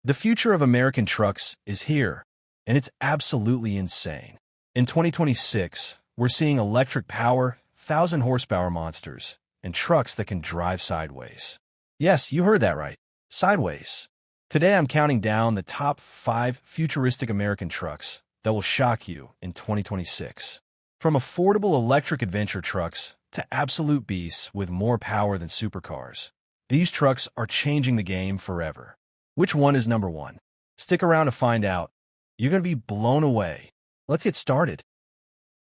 The future of American trucks is here, and it's absolutely insane. In 2026, we're seeing electric power, 1,000 horsepower monsters, and trucks that can drive sideways. Yes, you heard that right. Sideways. Today I'm counting down the top 5 futuristic American trucks that will shock you in 2026. From affordable electric adventure trucks to absolute beasts with more power than supercars, these trucks are changing the game forever. Which one is number 1? Stick around to find out. You're going to be blown away. Let's get started.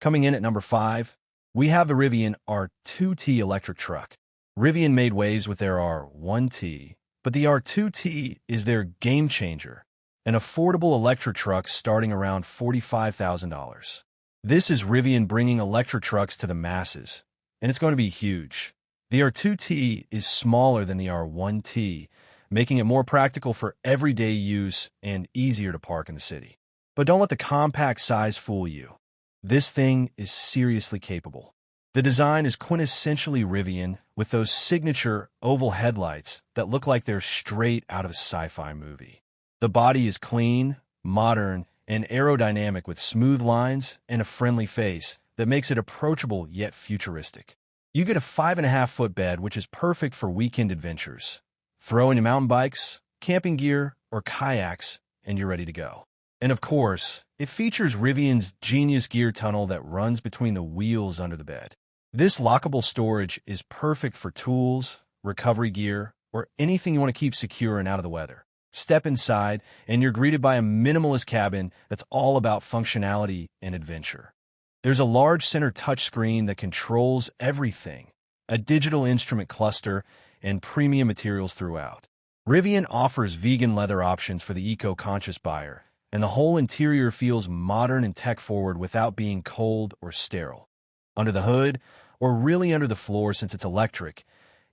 Coming in at number 5, we have the Rivian R2T electric truck. Rivian made waves with their R1T, but the R2T is their game changer, an affordable electric truck starting around $45,000. This is Rivian bringing electric trucks to the masses, and it's going to be huge. The R2T is smaller than the R1T, making it more practical for everyday use and easier to park in the city. But don't let the compact size fool you. This thing is seriously capable. The design is quintessentially Rivian, with those signature oval headlights that look like they're straight out of a sci-fi movie. The body is clean, modern, and aerodynamic with smooth lines and a friendly face that makes it approachable yet futuristic. You get a 5.5-foot bed, which is perfect for weekend adventures. Throw in your mountain bikes, camping gear, or kayaks, and you're ready to go. And of course, it features Rivian's genius gear tunnel that runs between the wheels under the bed. This lockable storage is perfect for tools, recovery gear, or anything you want to keep secure and out of the weather. Step inside, and you're greeted by a minimalist cabin that's all about functionality and adventure. There's a large center touchscreen that controls everything, a digital instrument cluster, and premium materials throughout. Rivian offers vegan leather options for the eco-conscious buyer, and the whole interior feels modern and tech-forward without being cold or sterile. Under the hood, or really under the floor since it's electric,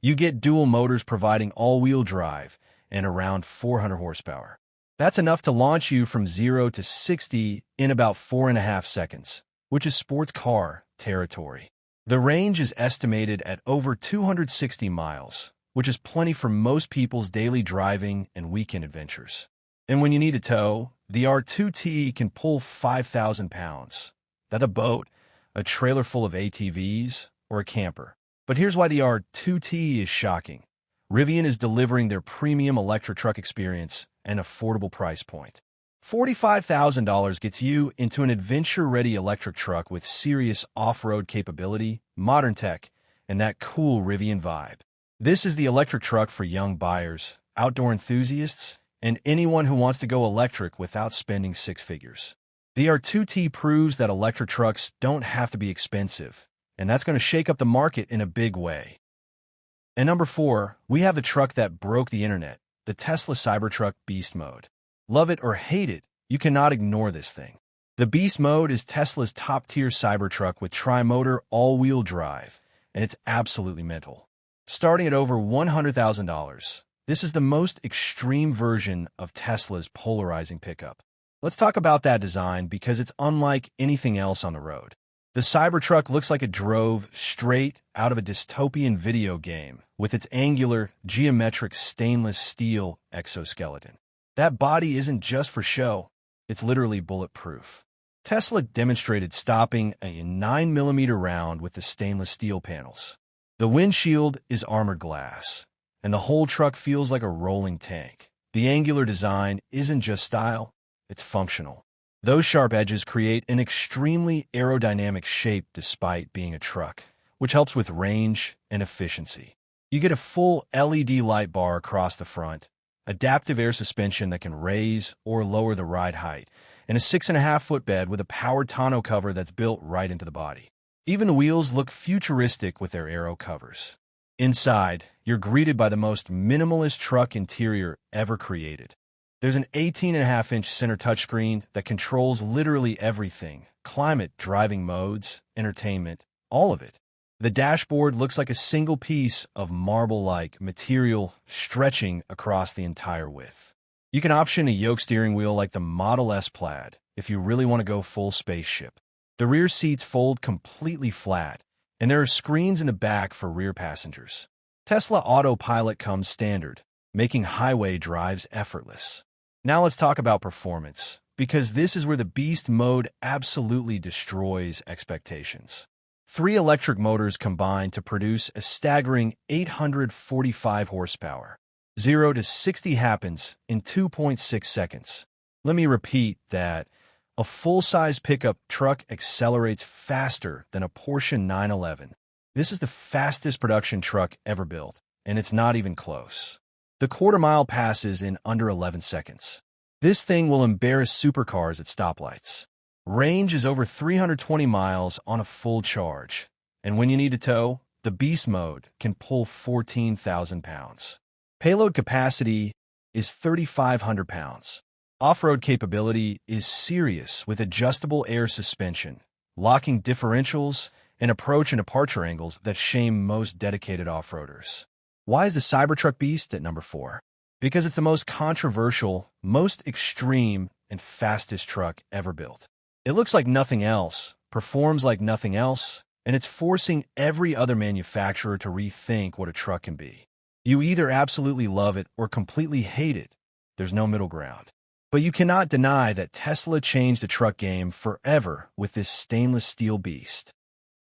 you get dual motors providing all-wheel drive and around 400 horsepower. That's enough to launch you from 0 to 60 in about 4.5 seconds, which is sports car territory. The range is estimated at over 260 miles, which is plenty for most people's daily driving and weekend adventures. And when you need a tow, the R2T can pull 5,000 pounds. That's a boat, a trailer full of ATVs, or a camper. But here's why the R2T is shocking. Rivian is delivering their premium electric truck experience at an affordable price point. $45,000 gets you into an adventure-ready electric truck with serious off-road capability, modern tech, and that cool Rivian vibe. This is the electric truck for young buyers, outdoor enthusiasts, and anyone who wants to go electric without spending 6 figures. The R2T proves that electric trucks don't have to be expensive, and that's going to shake up the market in a big way. And number 4, we have the truck that broke the internet, the Tesla Cybertruck Beast Mode. Love it or hate it, you cannot ignore this thing. The Beast Mode is Tesla's top-tier Cybertruck with tri-motor all-wheel drive, and it's absolutely mental. Starting at over $100,000, this is the most extreme version of Tesla's polarizing pickup. Let's talk about that design because it's unlike anything else on the road. The Cybertruck looks like it drove straight out of a dystopian video game with its angular, geometric stainless steel exoskeleton. That body isn't just for show, it's literally bulletproof. Tesla demonstrated stopping a 9mm round with the stainless steel panels. The windshield is armored glass, and the whole truck feels like a rolling tank. The angular design isn't just style, it's functional. Those sharp edges create an extremely aerodynamic shape despite being a truck, which helps with range and efficiency. You get a full LED light bar across the front, adaptive air suspension that can raise or lower the ride height, and a 6.5-foot bed with a powered tonneau cover that's built right into the body. Even the wheels look futuristic with their aero covers. Inside, you're greeted by the most minimalist truck interior ever created. There's an 18.5-inch center touchscreen that controls literally everything: climate, driving modes, entertainment, all of it. The dashboard looks like a single piece of marble-like material stretching across the entire width. You can option a yoke steering wheel like the Model S Plaid if you really want to go full spaceship. The rear seats fold completely flat, and there are screens in the back for rear passengers. Tesla Autopilot comes standard, making highway drives effortless. Now let's talk about performance, because this is where the beast mode absolutely destroys expectations. 3 electric motors combine to produce a staggering 845 horsepower. 0 to 60 happens in 2.6 seconds. Let me repeat that. A full-size pickup truck accelerates faster than a Porsche 911. This is the fastest production truck ever built, and it's not even close. The quarter-mile passes in under 11 seconds. This thing will embarrass supercars at stoplights. Range is over 320 miles on a full charge, and when you need to tow, the beast mode can pull 14,000 pounds. Payload capacity is 3,500 pounds. Off-road capability is serious with adjustable air suspension, locking differentials, and approach and departure angles that shame most dedicated off-roaders. Why is the Cybertruck beast at number 4? Because it's the most controversial, most extreme, and fastest truck ever built. It looks like nothing else, performs like nothing else, and it's forcing every other manufacturer to rethink what a truck can be. You either absolutely love it or completely hate it. There's no middle ground. But you cannot deny that Tesla changed the truck game forever with this stainless steel beast.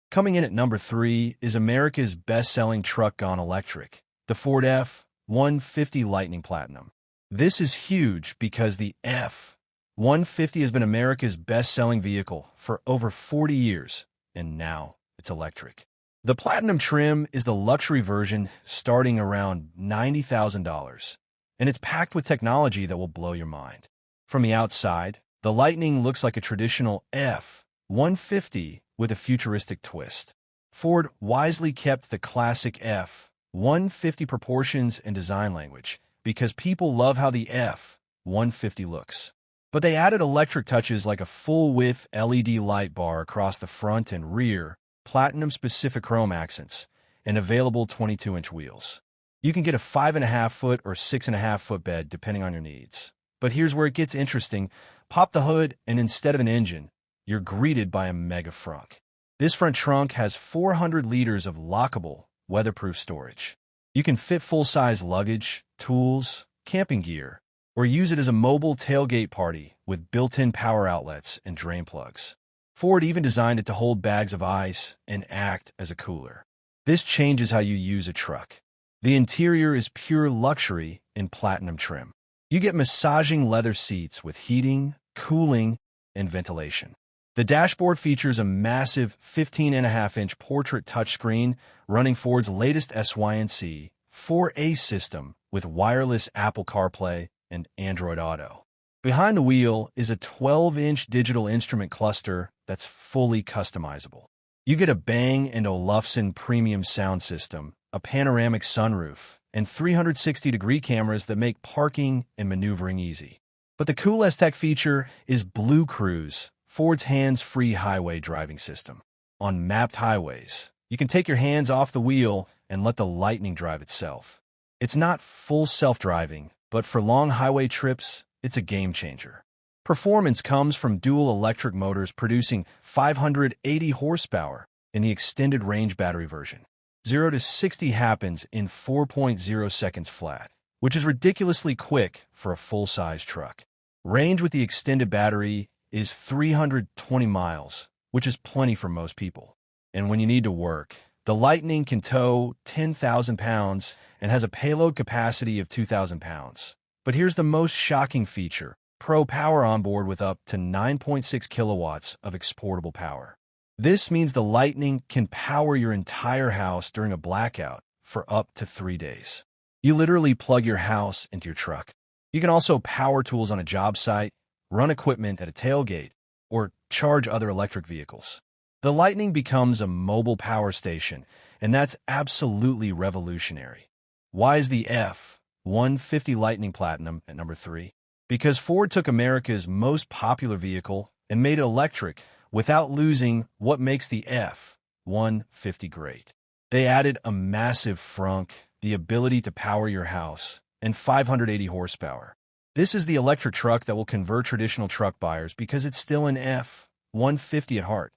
Coming in at number 3 is America's best-selling truck gone electric, the Ford F-150 Lightning Platinum. This is huge because the F-150 has been America's best-selling vehicle for over 40 years, and now it's electric. The Platinum trim is the luxury version starting around $90,000, and it's packed with technology that will blow your mind. From the outside, the Lightning looks like a traditional F-150 with a futuristic twist. Ford wisely kept the classic F-150 proportions and design language because people love how the F-150 looks. But they added electric touches like a full-width LED light bar across the front and rear, Platinum-specific chrome accents, and available 22-inch wheels. You can get a 5.5-foot or 6.5-foot bed depending on your needs. But here's where it gets interesting. Pop the hood, and instead of an engine, you're greeted by a mega frunk. This front trunk has 400 liters of lockable, weatherproof storage. You can fit full-size luggage, tools, camping gear, or use it as a mobile tailgate party with built-in power outlets and drain plugs. Ford even designed it to hold bags of ice and act as a cooler. This changes how you use a truck. The interior is pure luxury in Platinum trim. You get massaging leather seats with heating, cooling, and ventilation. The dashboard features a massive 15.5-inch portrait touchscreen running Ford's latest SYNC 4A system with wireless Apple CarPlay and Android Auto. Behind the wheel is a 12-inch digital instrument cluster that's fully customizable. You get a Bang & Olufsen premium sound system, a panoramic sunroof, and 360-degree cameras that make parking and maneuvering easy. But the coolest tech feature is Blue Cruise, Ford's hands-free highway driving system. On mapped highways, you can take your hands off the wheel and let the Lightning drive itself. It's not full self-driving, but for long highway trips, it's a game-changer. Performance comes from dual electric motors producing 580 horsepower in the extended range battery version. 0 to 60 happens in 4.0 seconds flat, which is ridiculously quick for a full-size truck. Range with the extended battery is 320 miles, which is plenty for most people. And when you need to work, the Lightning can tow 10,000 pounds and has a payload capacity of 2,000 pounds. But here's the most shocking feature: Pro Power on board with up to 9.6 kilowatts of exportable power. This means the Lightning can power your entire house during a blackout for up to 3 days. You literally plug your house into your truck. You can also power tools on a job site, run equipment at a tailgate, or charge other electric vehicles. The Lightning becomes a mobile power station, and that's absolutely revolutionary. Why is the F-150 Lightning Platinum at number 3? Because Ford took America's most popular vehicle and made it electric without losing what makes the F-150 great. They added a massive frunk, the ability to power your house, and 580 horsepower. This is the electric truck that will convert traditional truck buyers because it's still an F-150 at heart,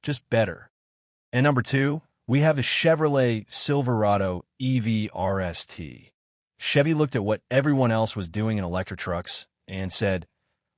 just better. And number 2, we have the Chevrolet Silverado EV RST. Chevy looked at what everyone else was doing in electric trucks and said,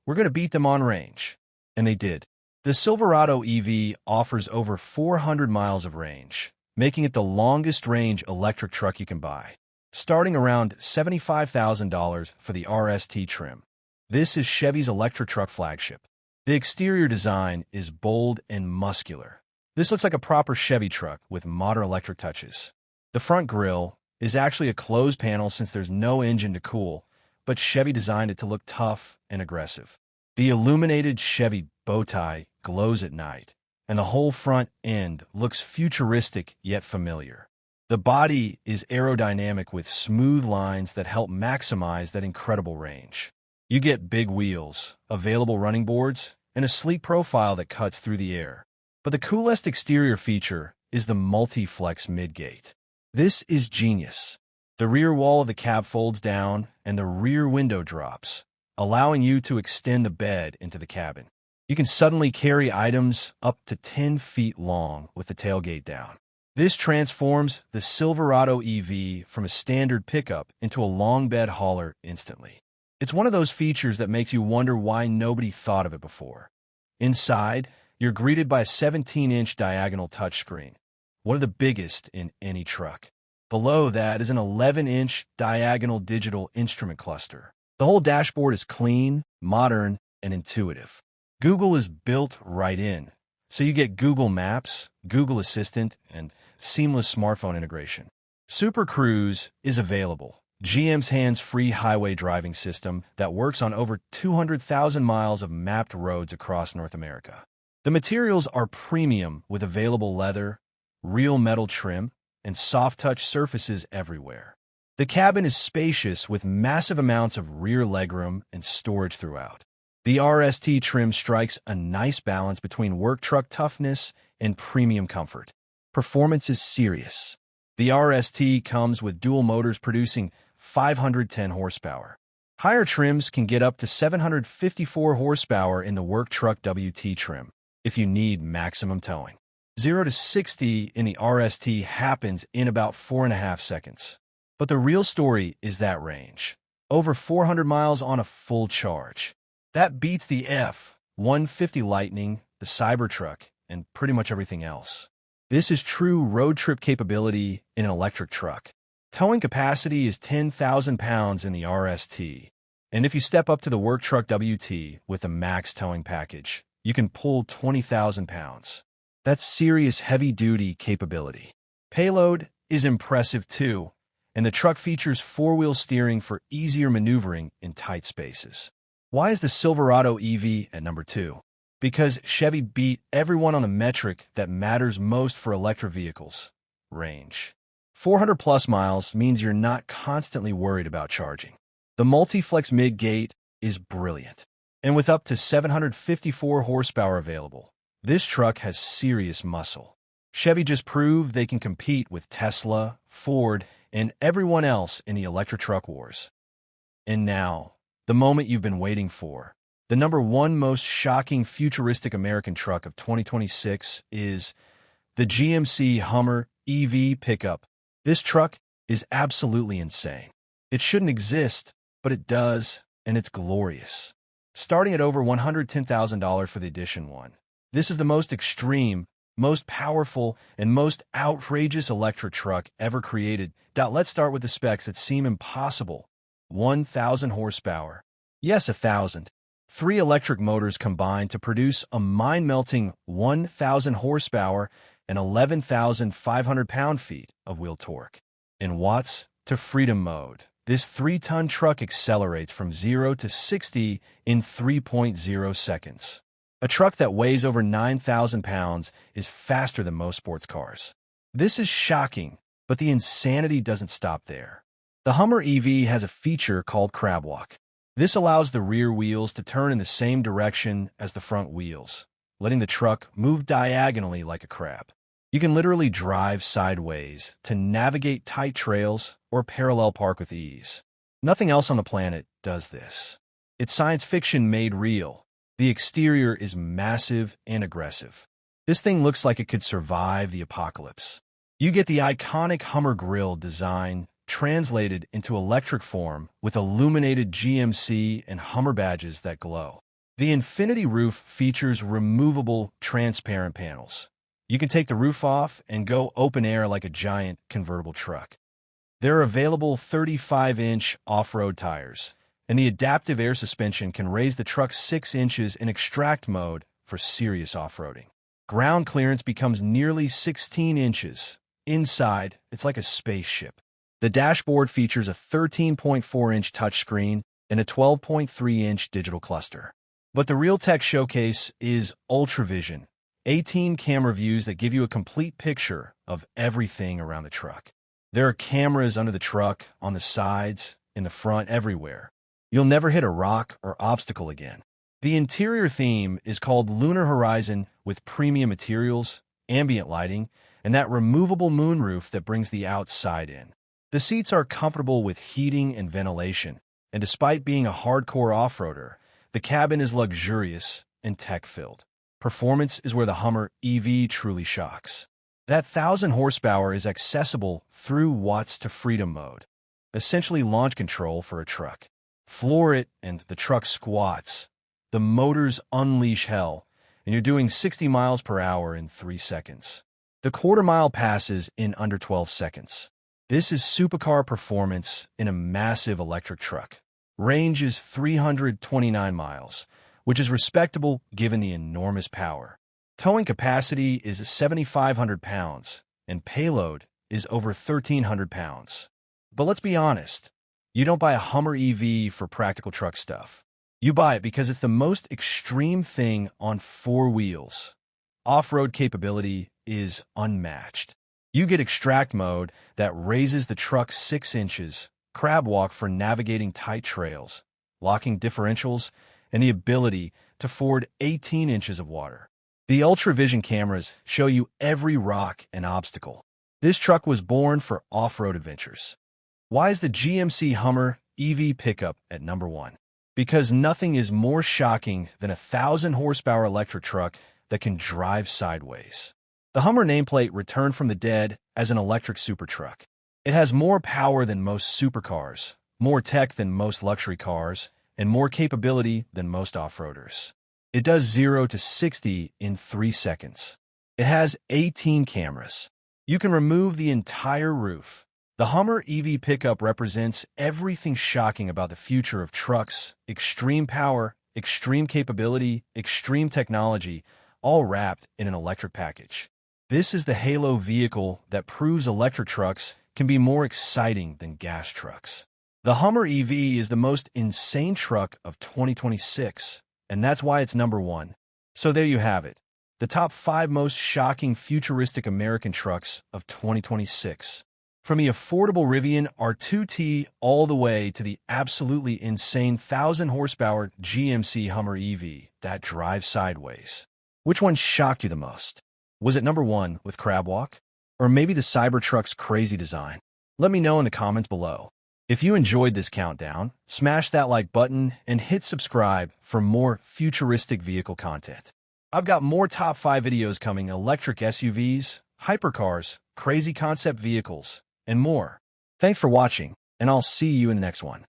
"We're going to beat them on range." And they did. The Silverado EV offers over 400 miles of range, making it the longest-range electric truck you can buy, starting around $75,000 for the RST trim. This is Chevy's electric truck flagship. The exterior design is bold and muscular. This looks like a proper Chevy truck with modern electric touches. The front grille is actually a closed panel since there's no engine to cool, but Chevy designed it to look tough and aggressive. The illuminated Chevy bow tie glows at night, and the whole front end looks futuristic yet familiar. The body is aerodynamic with smooth lines that help maximize that incredible range. You get big wheels, available running boards, and a sleek profile that cuts through the air. But the coolest exterior feature is the multi-flex midgate. This is genius. The rear wall of the cab folds down and the rear window drops, allowing you to extend the bed into the cabin. You can suddenly carry items up to 10 feet long with the tailgate down. This transforms the Silverado EV from a standard pickup into a long bed hauler instantly. It's one of those features that makes you wonder why nobody thought of it before. Inside, you're greeted by a 17-inch diagonal touchscreen, one of the biggest in any truck. Below that is an 11-inch diagonal digital instrument cluster. The whole dashboard is clean, modern, and intuitive. Google is built right in, so you get Google Maps, Google Assistant, and seamless smartphone integration. Super Cruise is available. GM's hands-free highway driving system that works on over 200,000 miles of mapped roads across North America. The materials are premium with available leather, real metal trim, and soft-touch surfaces everywhere. The cabin is spacious with massive amounts of rear legroom and storage throughout. The RST trim strikes a nice balance between work truck toughness and premium comfort. Performance is serious. The RST comes with dual motors producing 510 horsepower. Higher trims can get up to 754 horsepower in the work truck WT trim if you need maximum towing. 0 to 60 in the RST happens in about 4.5 seconds. But the real story is that range. Over 400 miles on a full charge. That beats the F-150 Lightning, the Cybertruck, and pretty much everything else. This is true road trip capability in an electric truck. Towing capacity is 10,000 pounds in the RST. And if you step up to the work truck WT with a max towing package, you can pull 20,000 pounds. That's serious heavy-duty capability. Payload is impressive too, and the truck features four-wheel steering for easier maneuvering in tight spaces. Why is the Silverado EV at number 2? Because Chevy beat everyone on the metric that matters most for electric vehicles: range. 400-plus miles means you're not constantly worried about charging. The multi-flex mid-gate is brilliant, and with up to 754 horsepower available, this truck has serious muscle. Chevy just proved they can compete with Tesla, Ford, and everyone else in the electric truck wars. And now, the moment you've been waiting for. The number one most shocking futuristic American truck of 2026 is the GMC Hummer EV Pickup. This truck is absolutely insane. It shouldn't exist, but it does, and it's glorious. Starting at over $110,000 for the Edition 1. This is the most extreme, most powerful, and most outrageous electric truck ever created. Let's start with the specs that seem impossible. 1,000 horsepower. Yes, 1,000. 3 electric motors combined to produce a mind-melting 1,000 horsepower and 11,500 pound-feet of wheel torque. In watts to freedom mode, this 3-ton truck accelerates from 0 to 60 in 3.0 seconds. A truck that weighs over 9,000 pounds is faster than most sports cars. This is shocking, but the insanity doesn't stop there. The Hummer EV has a feature called crab walk. This allows the rear wheels to turn in the same direction as the front wheels, letting the truck move diagonally like a crab. You can literally drive sideways to navigate tight trails or parallel park with ease. Nothing else on the planet does this. It's science fiction made real. The exterior is massive and aggressive. This thing looks like it could survive the apocalypse. You get the iconic Hummer grille design translated into electric form with illuminated GMC and Hummer badges that glow. The Infinity roof features removable, transparent panels. You can take the roof off and go open air like a giant convertible truck. There are available 35-inch off-road tires, and the adaptive air suspension can raise the truck 6 inches in extract mode for serious off-roading. Ground clearance becomes nearly 16 inches. Inside, it's like a spaceship. The dashboard features a 13.4-inch touchscreen and a 12.3-inch digital cluster. But the real tech showcase is UltraVision, 18 camera views that give you a complete picture of everything around the truck. There are cameras under the truck, on the sides, in the front, everywhere. You'll never hit a rock or obstacle again. The interior theme is called Lunar Horizon, with premium materials, ambient lighting, and that removable moonroof that brings the outside in. The seats are comfortable with heating and ventilation, and despite being a hardcore off-roader, the cabin is luxurious and tech-filled. Performance is where the Hummer EV truly shocks. That 1,000 horsepower is accessible through Watts to Freedom mode, essentially launch control for a truck. Floor it and the truck squats. The motors unleash hell, and you're doing 60 miles per hour in 3 seconds. The quarter-mile passes in under 12 seconds. This is supercar performance in a massive electric truck. Range is 329 miles, which is respectable given the enormous power. Towing capacity is 7,500 pounds, and payload is over 1,300 pounds. But let's be honest, you don't buy a Hummer EV for practical truck stuff. You buy it because it's the most extreme thing on 4 wheels. Off-road capability is unmatched. You get extract mode that raises the truck 6 inches, crab walk for navigating tight trails, locking differentials, and the ability to ford 18 inches of water. The UltraVision cameras show you every rock and obstacle. This truck was born for off-road adventures. Why is the GMC Hummer EV Pickup at number 1? Because nothing is more shocking than a 1,000 horsepower electric truck that can drive sideways. The Hummer nameplate returned from the dead as an electric super truck. It has more power than most supercars, more tech than most luxury cars, and more capability than most off-roaders. It does 0 to 60 in 3 seconds. It has 18 cameras. You can remove the entire roof. The Hummer EV Pickup represents everything shocking about the future of trucks: extreme power, extreme capability, extreme technology, all wrapped in an electric package. This is the halo vehicle that proves electric trucks can be more exciting than gas trucks. The Hummer EV is the most insane truck of 2026, and that's why it's number 1. So there you have it, the top 5 most shocking futuristic American trucks of 2026. From the affordable Rivian R2T all the way to the absolutely insane 1,000 horsepower GMC Hummer EV that drives sideways. Which one shocked you the most? Was it number 1 with crab walk? Or maybe the Cybertruck's crazy design? Let me know in the comments below. If you enjoyed this countdown, smash that like button and hit subscribe for more futuristic vehicle content. I've got more top 5 videos coming: electric SUVs, hypercars, crazy concept vehicles, and more. Thanks for watching, and I'll see you in the next one.